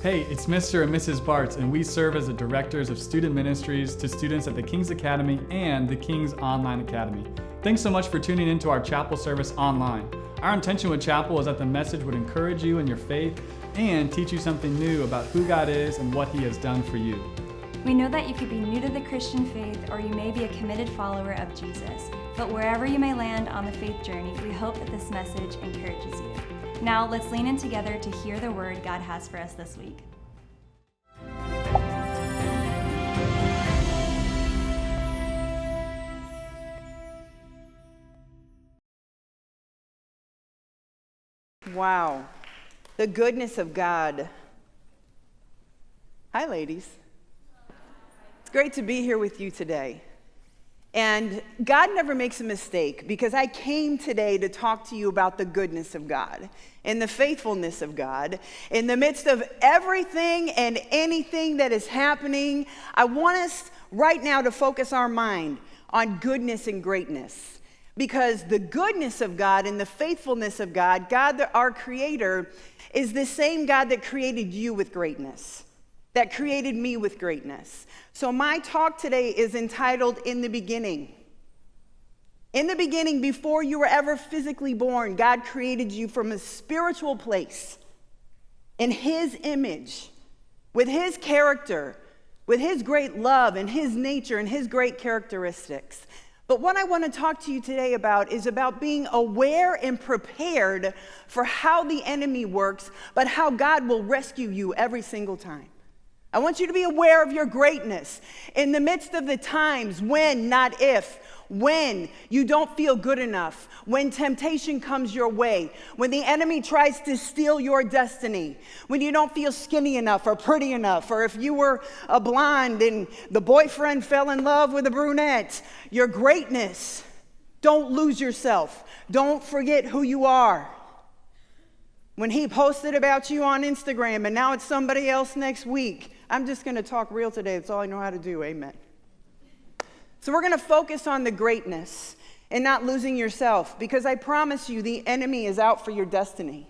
Hey, it's Mr. and Mrs. Bartz, and we serve as the directors of student ministries to students at the King's Academy and the King's Online Academy. Thanks so much for tuning into our chapel service online. Our intention with chapel is that the message would encourage you in your faith and teach you something new about who God is and what He has done for you. We know that you could be new to the Christian faith or you may be a committed follower of Jesus. But wherever you may land on the faith journey, we hope that this message encourages you. Now let's lean in together to hear the word God has for us this week. Wow, the goodness of God. Hi, ladies. It's great to be here with you today. And God never makes a mistake, because I came today to talk to you about the goodness of God and the faithfulness of God. In the midst of everything and anything that is happening, I want us right now to focus our mind on goodness and greatness. Because the goodness of God and the faithfulness of God, God, our Creator, is the same God that created you with greatness, that created me with greatness. So my talk today is entitled, In the Beginning. In the beginning, before you were ever physically born, God created you from a spiritual place, in His image, with His character, with His great love and His nature and His great characteristics. But what I want to talk to you today about is about being aware and prepared for how the enemy works, but how God will rescue you every single time. I want you to be aware of your greatness in the midst of the times when, not if, when you don't feel good enough, when temptation comes your way, when the enemy tries to steal your destiny, when you don't feel skinny enough or pretty enough, or if you were a blonde and the boyfriend fell in love with a brunette. Your greatness, don't lose yourself. Don't forget who you are. When he posted about you on Instagram and now it's somebody else next week, I'm just going to talk real today. That's all I know how to do. Amen. So we're going to focus on the greatness and not losing yourself, because I promise you the enemy is out for your destiny.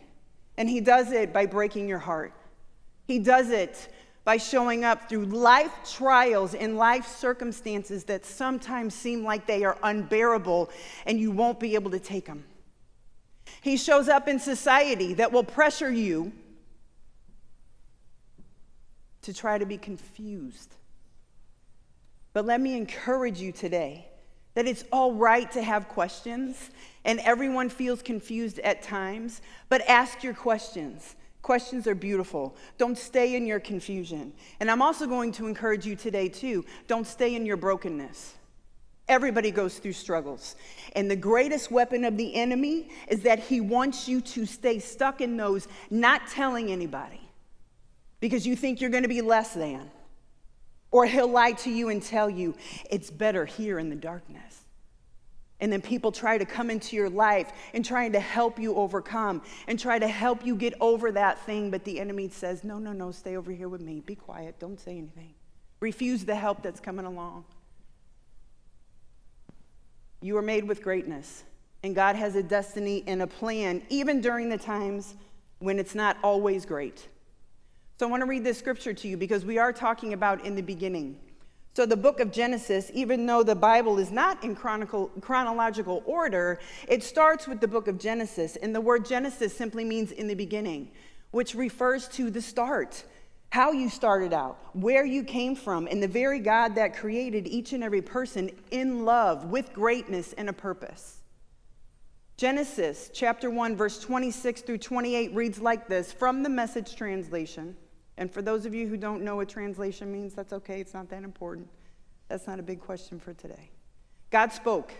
And he does it by breaking your heart. He does it by showing up through life trials and life circumstances that sometimes seem like they are unbearable and you won't be able to take them. He shows up in society that will pressure you to try to be confused. But let me encourage you today that it's all right to have questions, and everyone feels confused at times, but ask your questions. Questions are beautiful. Don't stay in your confusion. And I'm also going to encourage you today too, don't stay in your brokenness. Everybody goes through struggles. And the greatest weapon of the enemy is that he wants you to stay stuck in those, not telling anybody, because you think you're going to be less than. Or he'll lie to you and tell you, it's better here in the darkness. And then people try to come into your life and trying to help you overcome and try to help you get over that thing. But the enemy says, no, stay over here with me. Be quiet. Don't say anything. Refuse the help that's coming along. You are made with greatness. And God has a destiny and a plan, even during the times when it's not always great. So I want to read this scripture to you, because we are talking about in the beginning. So the book of Genesis, even though the Bible is not in chronological order, it starts with the book of Genesis. And the word Genesis simply means in the beginning, which refers to the start, how you started out, where you came from, and the very God that created each and every person in love with greatness and a purpose. Genesis chapter 1, verse 26 through 28 reads like this from the Message translation. And for those of you who don't know what translation means, that's okay. It's not that important. That's not a big question for today. God spoke,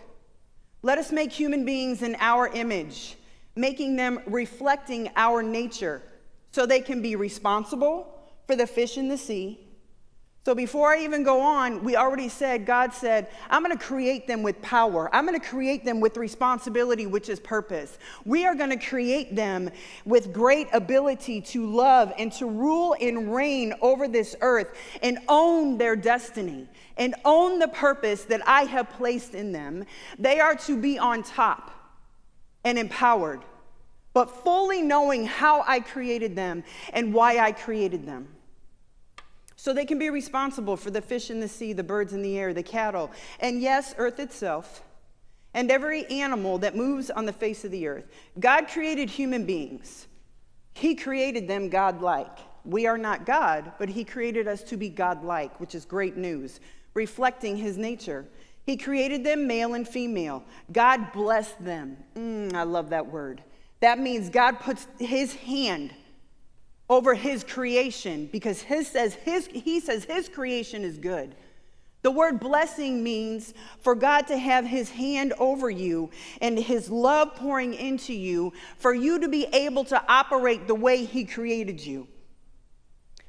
"Let us make human beings in our image, making them reflecting our nature, so they can be responsible for the fish in the sea." So before I even go on, we already said, God said, I'm going to create them with power. I'm going to create them with responsibility, which is purpose. We are going to create them with great ability to love and to rule and reign over this earth and own their destiny and own the purpose that I have placed in them. They are to be on top and empowered. but fully knowing how I created them and why I created them. So they can be responsible for the fish in the sea, the birds in the air, the cattle, and yes, earth itself, and every animal that moves on the face of the earth. God created human beings. He created them God-like. We are not God, but he created us to be God-like, which is great news, reflecting his nature. He created them male and female. God blessed them. I love that word. That means God puts his hand over his creation because he says his creation is good. The word blessing means for God to have his hand over you and his love pouring into you for you to be able to operate the way he created you.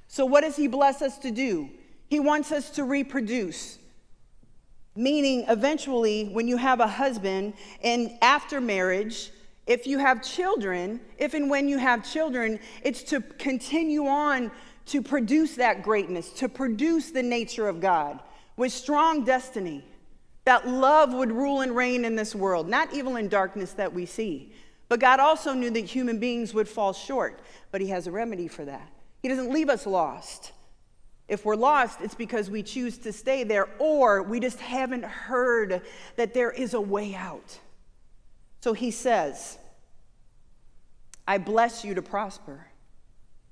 So what does he bless us to do? He wants us to reproduce. Meaning, eventually, when you have a husband and after marriage, if you have children, if and when you have children, it's to continue on to produce that greatness, to produce the nature of God with strong destiny. That love would rule and reign in this world, not evil and darkness that we see. But God also knew that human beings would fall short, but he has a remedy for that. He doesn't leave us lost. If we're lost, it's because we choose to stay there, or we just haven't heard that there is a way out. So he says, I bless you to prosper.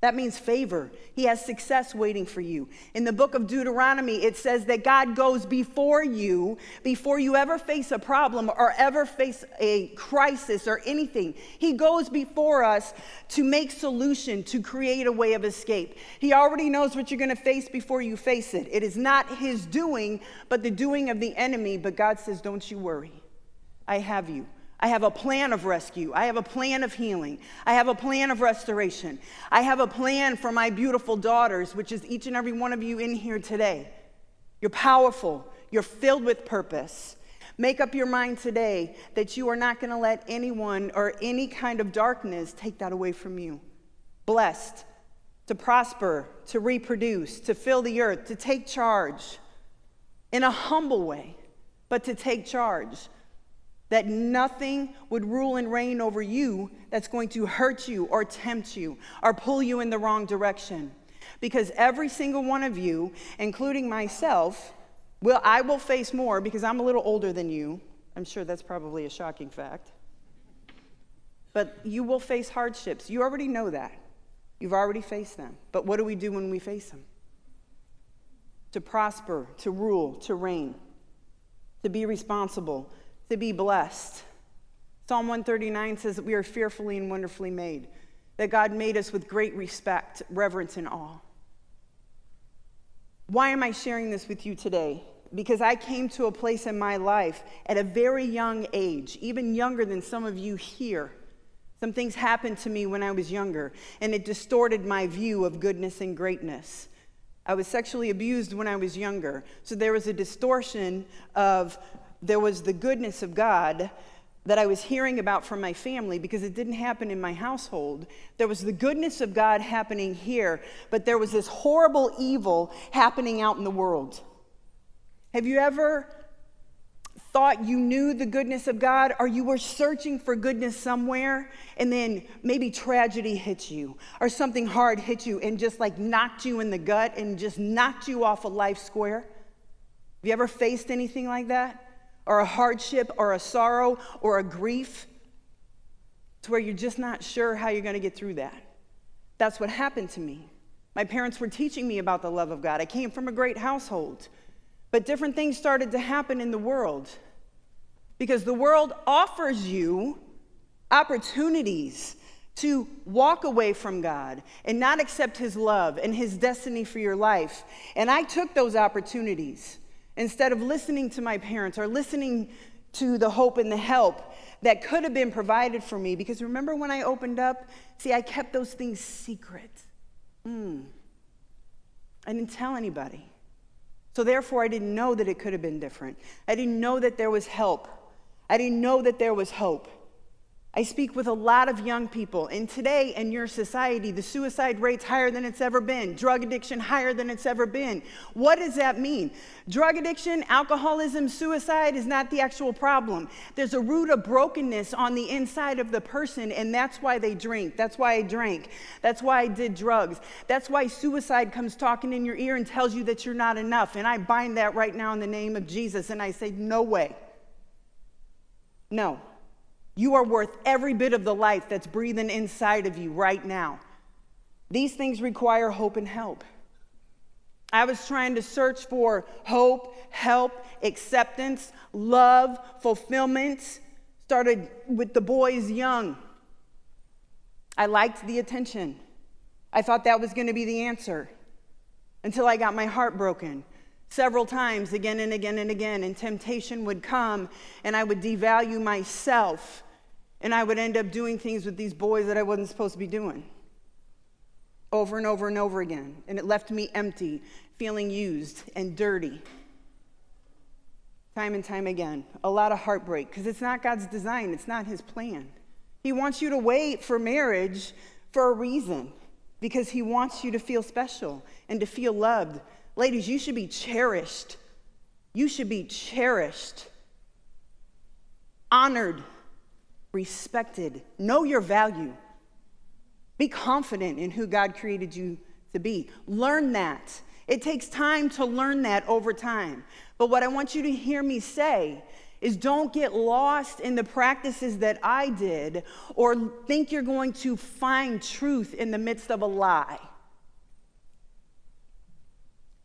That means favor. He has success waiting for you. In the book of Deuteronomy, it says that God goes before you ever face a problem or ever face a crisis or anything. He goes before us to make solution, to create a way of escape. He already knows what you're going to face before you face it. It is not his doing, but the doing of the enemy. But God says, don't you worry. I have you. I have a plan of rescue. I have a plan of healing. I have a plan of restoration. I have a plan for my beautiful daughters, which is each and every one of you in here today. You're powerful. You're filled with purpose. Make up your mind today that you are not going to let anyone or any kind of darkness take that away from you. Blessed to prosper, to reproduce, to fill the earth, to take charge in a humble way, but to take charge. That nothing would rule and reign over you that's going to hurt you or tempt you or pull you in the wrong direction. Because every single one of you, including myself, I will face more because I'm a little older than you. I'm sure that's probably a shocking fact. But you will face hardships. You already know that. You've already faced them. But what do we do when we face them? To prosper, to rule, to reign, to be responsible, to be blessed. Psalm 139 says that we are fearfully and wonderfully made, that God made us with great respect, reverence, and awe. Why am I sharing this with you today? Because I came to a place in my life at a very young age, even younger than some of you here. Some things happened to me when I was younger, and it distorted my view of goodness and greatness. I was sexually abused when I was younger, so there was a distortion of there was the goodness of God that I was hearing about from my family because it didn't happen in my household. There was the goodness of God happening here, but there was this horrible evil happening out in the world. Have you ever thought you knew the goodness of God, or you were searching for goodness somewhere, and then maybe tragedy hit you, or something hard hit you and just like knocked you in the gut and just knocked you off a life square? Have you ever faced anything like that? Or a hardship, or a sorrow, or a grief, to where you're just not sure how you're going to get through that. That's what happened to me. My parents were teaching me about the love of God. I came from a great household. But different things started to happen in the world. Because the world offers you opportunities to walk away from God and not accept his love and his destiny for your life. And I took those opportunities. Instead of listening to my parents or listening to the hope and the help that could have been provided for me. Because remember when I opened up? See, I kept those things secret. I didn't tell anybody. So therefore, I didn't know that it could have been different. I didn't know that there was help. I didn't know that there was hope. I speak with a lot of young people, and today in your society, the suicide rate's higher than it's ever been, drug addiction higher than it's ever been. What does that mean? Drug addiction, alcoholism, suicide is not the actual problem. There's a root of brokenness on the inside of the person, and that's why they drink. That's why I drank. That's why I did drugs. That's why suicide comes talking in your ear and tells you that you're not enough. And I bind that right now in the name of Jesus, and I say, no way. No. You are worth every bit of the life that's breathing inside of you right now. These things require hope and help. I was trying to search for hope, help, acceptance, love, fulfillment. Started with the boys young. I liked the attention. I thought that was going to be the answer until I got my heart broken. Several times, again and again and again, and temptation would come, and I would devalue myself, and I would end up doing things with these boys that I wasn't supposed to be doing. Over and over and over again. And it left me empty, feeling used and dirty. Time and time again. A lot of heartbreak, because it's not God's design. It's not his plan. He wants you to wait for marriage for a reason, because he wants you to feel special and to feel loved. Ladies, you should be cherished. You should be cherished, honored, respected. Know your value. Be confident in who God created you to be. Learn that. It takes time to learn that over time. But what I want you to hear me say is don't get lost in the practices that I did or think you're going to find truth in the midst of a lie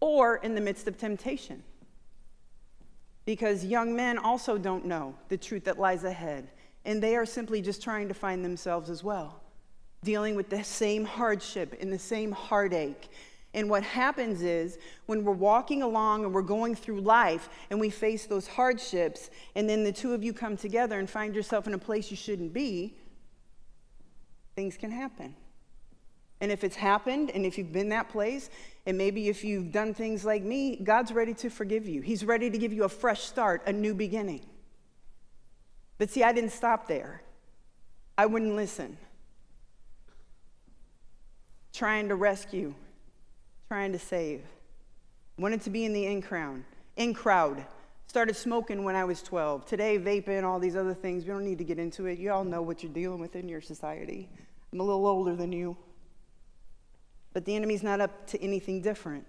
or in the midst of temptation. Because young men also don't know the truth that lies ahead, and they are simply just trying to find themselves as well, dealing with the same hardship and the same heartache. And what happens is when we're walking along and we're going through life and we face those hardships, and then the two of you come together and find yourself in a place you shouldn't be, things can happen. And if it's happened, and if you've been that place, and maybe if you've done things like me, God's ready to forgive you. He's ready to give you a fresh start, a new beginning. But see, I didn't stop there. I wouldn't listen. Trying to rescue, trying to save. Wanted to be in the in crowd. Started smoking when I was 12. Today, vaping, all these other things. We don't need to get into it. You all know what you're dealing with in your society. I'm a little older than you. But the enemy's not up to anything different.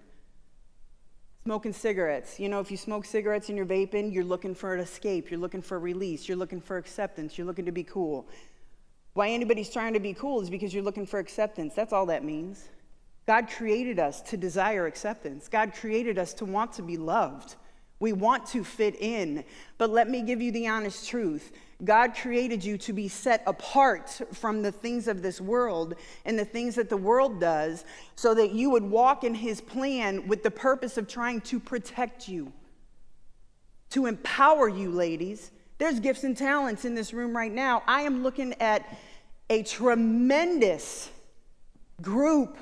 Smoking cigarettes. You know, if you smoke cigarettes and you're vaping, you're looking for an escape. You're looking for release. You're looking for acceptance. You're looking to be cool. Why anybody's trying to be cool is because you're looking for acceptance. That's all that means. God created us to desire acceptance. God created us to want to be loved. We want to fit in. But let me give you the honest truth. God created you to be set apart from the things of this world and the things that the world does so that you would walk in his plan with the purpose of trying to protect you, to empower you, ladies. There's gifts and talents in this room right now. I am looking at a tremendous group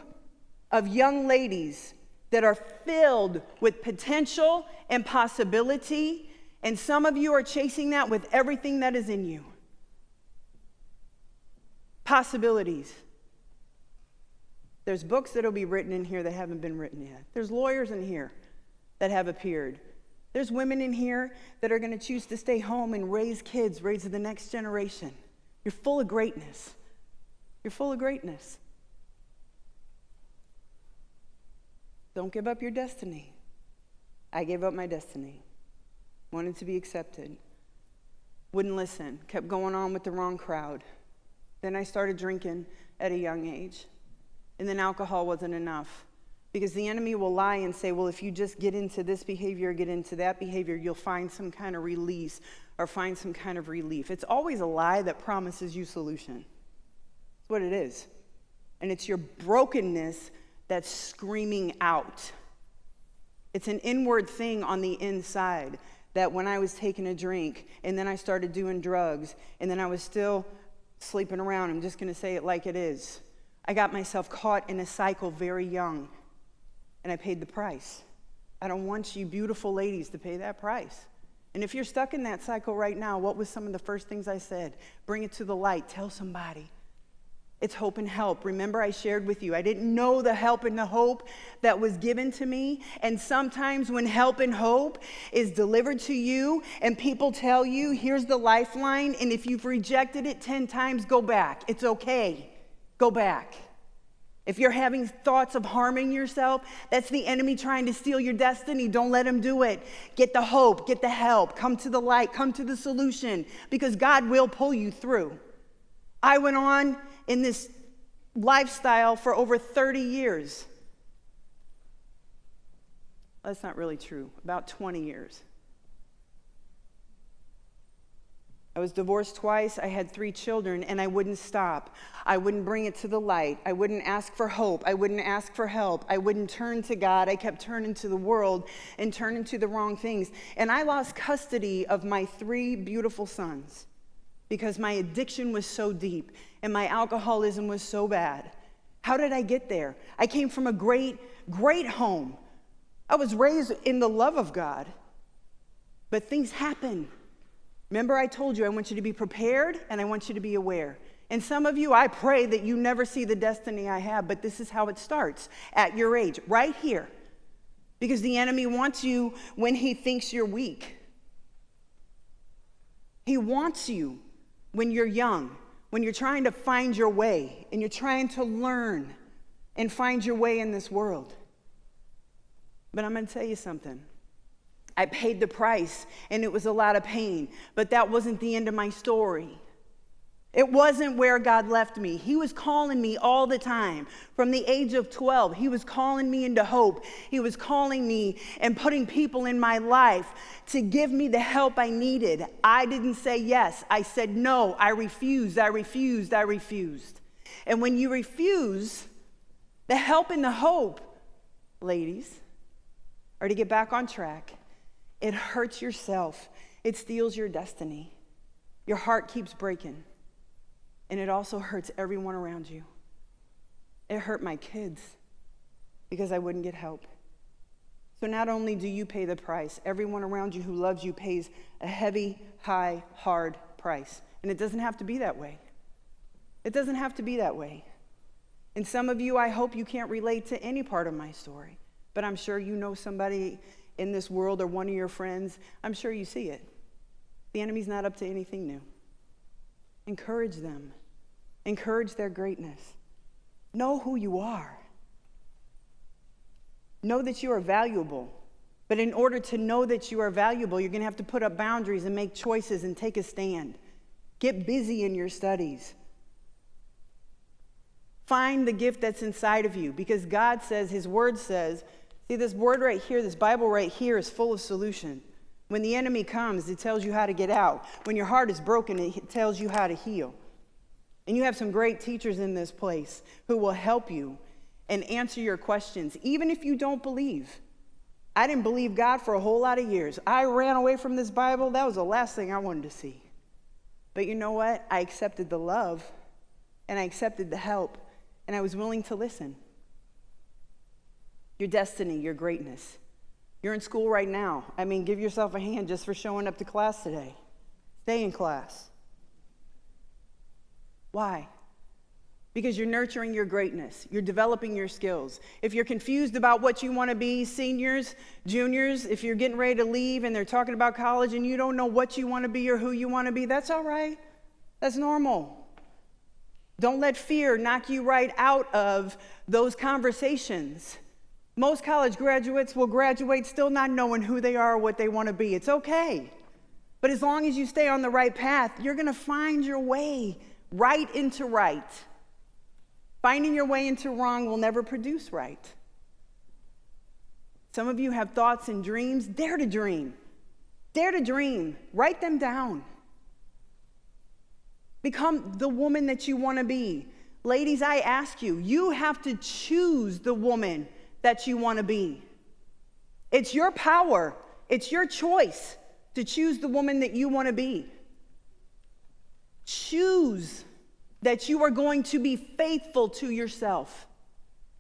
of young ladies that are filled with potential and possibility, and some of you are chasing that with everything that is in you. Possibilities. There's books that will be written in here that haven't been written yet. There's lawyers in here that have appeared. There's women in here that are going to choose to stay home and raise kids, raise the next generation. You're full of greatness. You're full of greatness. Don't give up your destiny. I gave up my destiny. Wanted to be accepted. Wouldn't listen. Kept going on with the wrong crowd. Then I started drinking at a young age. And then alcohol wasn't enough. Because the enemy will lie and say, well, if you just get into this behavior, get into that behavior, you'll find some kind of release or find some kind of relief. It's always a lie that promises you solution. That's what it is. And it's your brokenness that's screaming out. It's an inward thing on the inside that when I was taking a drink and then I started doing drugs and then I was still sleeping around, I'm just going to say it like it is. I got myself caught in a cycle very young and I paid the price. I don't want you beautiful ladies to pay that price. And if you're stuck in that cycle right now, what was some of the first things I said? Bring it to the light. Tell somebody. It's hope and help. Remember, I shared with you, I didn't know the help and the hope that was given to me. And sometimes when help and hope is delivered to you and people tell you, here's the lifeline, and if you've rejected it 10 times, go back. It's okay. Go back. If you're having thoughts of harming yourself, that's the enemy trying to steal your destiny. Don't let him do it. Get the hope, get the help, come to the light, come to the solution, because God will pull you through. I went on in this lifestyle for over 30 years. That's not really true, about 20 years. I was divorced twice, I had 3 children, and I wouldn't stop. I wouldn't bring it to the light. I wouldn't ask for hope. I wouldn't ask for help. I wouldn't turn to God. I kept turning to the world and turning to the wrong things. And I lost custody of my 3 beautiful sons because my addiction was so deep and my alcoholism was so bad. How did I get there? I came from a great, great home. I was raised in the love of God, but things happen. Remember, I told you I want you to be prepared and I want you to be aware. And some of you, I pray that you never see the destiny I have, but this is how it starts at your age, right here. Because the enemy wants you when he thinks you're weak. He wants you when you're young, when you're trying to find your way and you're trying to learn and find your way in this world. But I'm going to tell you something. I paid the price, and it was a lot of pain, but that wasn't the end of my story. It wasn't where God left me. He was calling me all the time. From the age of 12, he was calling me into hope. He was calling me and putting people in my life to give me the help I needed. I didn't say yes. I said no. I refused. And when you refuse, the help and the hope, ladies, are to get back on track. It hurts yourself. It steals your destiny. Your heart keeps breaking. And it also hurts everyone around you. It hurt my kids because I wouldn't get help. So not only do you pay the price, everyone around you who loves you pays a heavy, high, hard price. And it doesn't have to be that way. It doesn't have to be that way. And some of you, I hope you can't relate to any part of my story, but I'm sure you know somebody in this world or one of your friends. I'm sure you see it. The enemy's not up to anything new. Encourage them. Encourage their greatness. Know who you are. Know that you are valuable. But in order to know that you are valuable, you're going to have to put up boundaries and make choices and take a stand. Get busy in your studies. Find the gift that's inside of you, because God says, his word says, see, this word right here, this Bible right here is full of solution. When the enemy comes, it tells you how to get out. When your heart is broken, it tells you how to heal. And you have some great teachers in this place who will help you and answer your questions, even if you don't believe. I didn't believe God for a whole lot of years. I ran away from this Bible. That was the last thing I wanted to see. But you know what? I accepted the love, and I accepted the help, and I was willing to listen. Your destiny, your greatness. You're in school right now. I mean, give yourself a hand just for showing up to class today. Stay in class. Why? Because you're nurturing your greatness. You're developing your skills. If you're confused about what you want to be, seniors, juniors, if you're getting ready to leave and they're talking about college and you don't know what you want to be or who you want to be, that's all right. That's normal. Don't let fear knock you right out of those conversations. Most college graduates will graduate still not knowing who they are or what they want to be. It's okay. But as long as you stay on the right path, you're going to find your way right into right. Finding your way into wrong will never produce right. Some of you have thoughts and dreams. Dare to dream. Dare to dream. Write them down. Become the woman that you want to be. Ladies, I ask you, you have to choose the woman that you want to be. It's your power. It's your choice to choose the woman that you want to be. Choose that you are going to be faithful to yourself.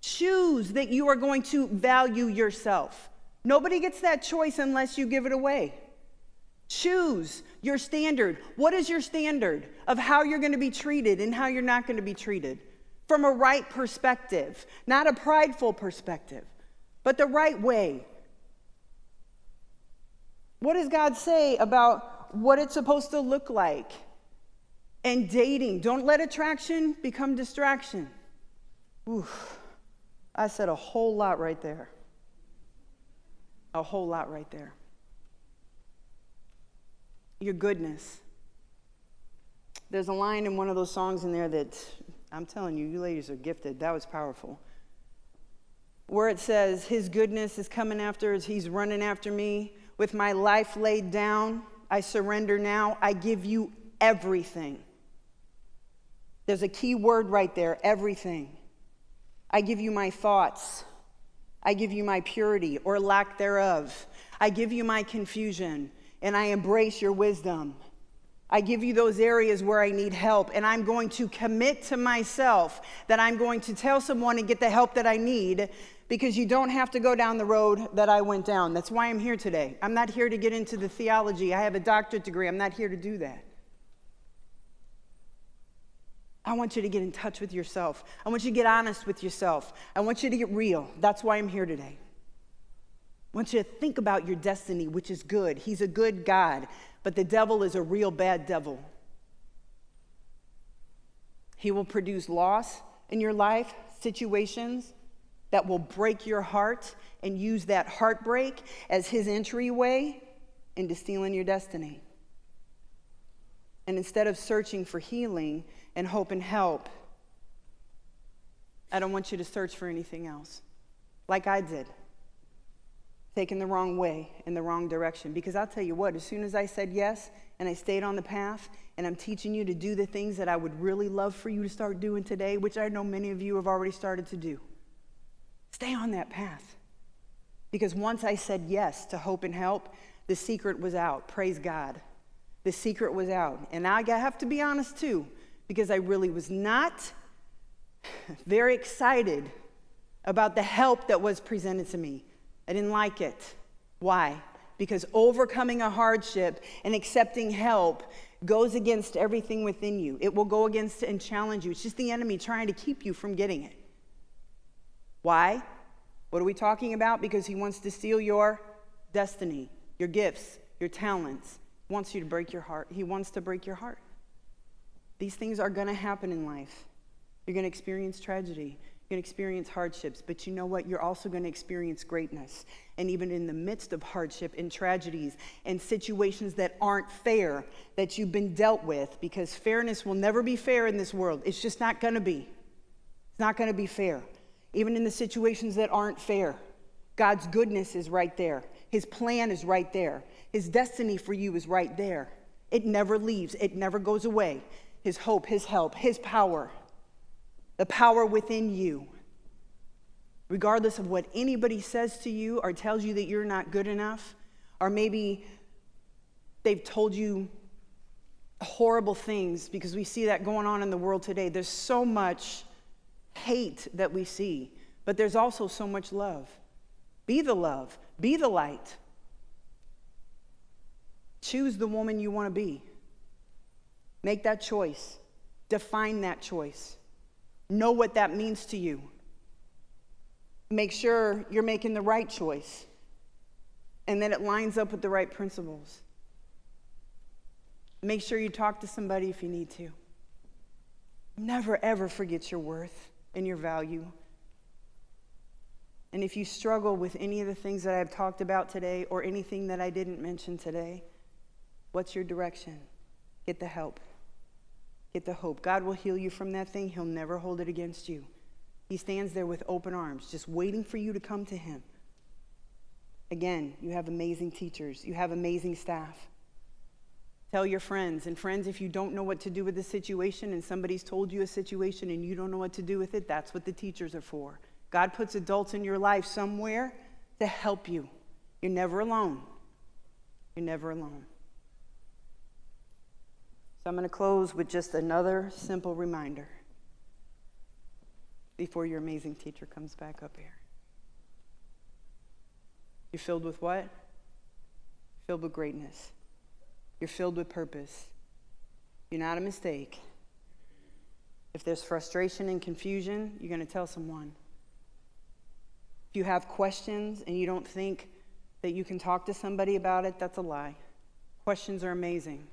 Choose that you are going to value yourself. Nobody gets that choice unless you give it away. Choose your standard. What is your standard of how you're going to be treated and how you're not going to be treated? From a right perspective, not a prideful perspective, but the right way. What does God say about what it's supposed to look like? And dating, don't let attraction become distraction. Oof, I said a whole lot right there. A whole lot right there. Your goodness. There's a line in one of those songs in there that, I'm telling you, you ladies are gifted. That was powerful. Where it says, his goodness is coming after us. He's running after me. With my life laid down, I surrender now. I give you everything. There's a key word right there, everything. I give you my thoughts. I give you my purity or lack thereof. I give you my confusion, and I embrace your wisdom. I give you those areas where I need help, and I'm going to commit to myself that I'm going to tell someone and get the help that I need, because you don't have to go down the road that I went down. That's why I'm here today. I'm not here to get into the theology. I have a doctorate degree. I'm not here to do that. I want you to get in touch with yourself. I want you to get honest with yourself. I want you to get real. That's why I'm here today. I want you to think about your destiny, which is good. He's a good God, but the devil is a real bad devil. He will produce loss in your life, situations that will break your heart, and use that heartbreak as his entryway into stealing your destiny. And instead of searching for healing and hope and help, I don't want you to search for anything else, like I did, taking the wrong way, in the wrong direction. Because I'll tell you what, as soon as I said yes, and I stayed on the path, and I'm teaching you to do the things that I would really love for you to start doing today, which I know many of you have already started to do. Stay on that path. Because once I said yes to hope and help, the secret was out. Praise God. The secret was out. And I have to be honest too, because I really was not very excited about the help that was presented to me. I didn't like it. Why? Because overcoming a hardship and accepting help goes against everything within you. It will go against and challenge you. It's just the enemy trying to keep you from getting it. Why? What are we talking about? Because he wants to steal your destiny, your gifts, your talents. He wants you to break your heart. He wants to break your heart. These things are going to happen in life. You're going to experience tragedy. You're going to experience hardships. But you know what? You're also going to experience greatness. And even in the midst of hardship and tragedies and situations that aren't fair, that you've been dealt with, because fairness will never be fair in this world. It's just not going to be. It's not going to be fair. Even in the situations that aren't fair, God's goodness is right there. His plan is right there. His destiny for you is right there. It never leaves. It never goes away. His hope, his help, his power, the power within you. Regardless of what anybody says to you or tells you that you're not good enough, or maybe they've told you horrible things, because we see that going on in the world today. There's so much hate that we see, but there's also so much love. Be the love. Be the light. Choose the woman you want to be. Make that choice. Define that choice. Know what that means to you. Make sure you're making the right choice, and that it lines up with the right principles. Make sure you talk to somebody if you need to. Never, ever forget your worth and your value. And if you struggle with any of the things that I've talked about today, or anything that I didn't mention today, what's your direction? Get the help. Get the hope. God will heal you from that thing. He'll never hold it against you. He stands there with open arms, just waiting for you to come to him. Again, you have amazing teachers. You have amazing staff. Tell your friends. And friends, if you don't know what to do with the situation, and somebody's told you a situation and you don't know what to do with it, that's what the teachers are for. God puts adults in your life somewhere to help you. You're never alone. You're never alone. So I'm going to close with just another simple reminder before your amazing teacher comes back up here. You're filled with what? Filled with greatness. You're filled with purpose. You're not a mistake. If there's frustration and confusion, you're going to tell someone. If you have questions and you don't think that you can talk to somebody about it, that's a lie. Questions are amazing.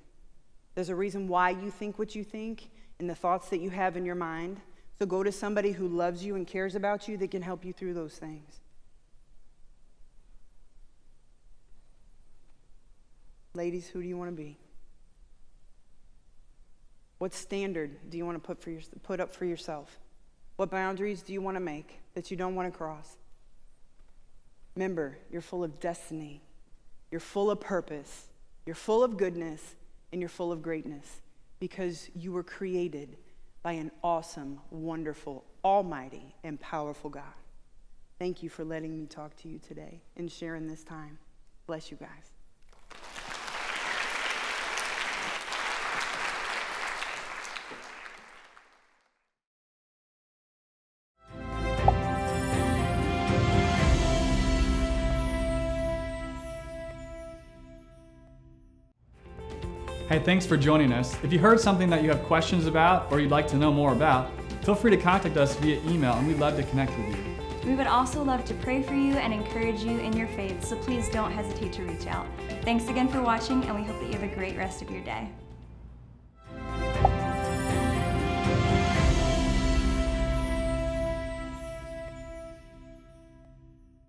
There's a reason why you think what you think and the thoughts that you have in your mind. So go to somebody who loves you and cares about you that can help you through those things. Ladies, who do you want to be? What standard do you want to put up for yourself? What boundaries do you want to make that you don't want to cross? Remember, you're full of destiny. You're full of purpose. You're full of goodness, and you're full of greatness because you were created by an awesome, wonderful, almighty, and powerful God. Thank you for letting me talk to you today and sharing this time. Bless you guys. Hey, thanks for joining us. If you heard something that you have questions about or you'd like to know more about, feel free to contact us via email and we'd love to connect with you. We would also love to pray for you and encourage you in your faith, so please don't hesitate to reach out. Thanks again for watching, and we hope that you have a great rest of your day.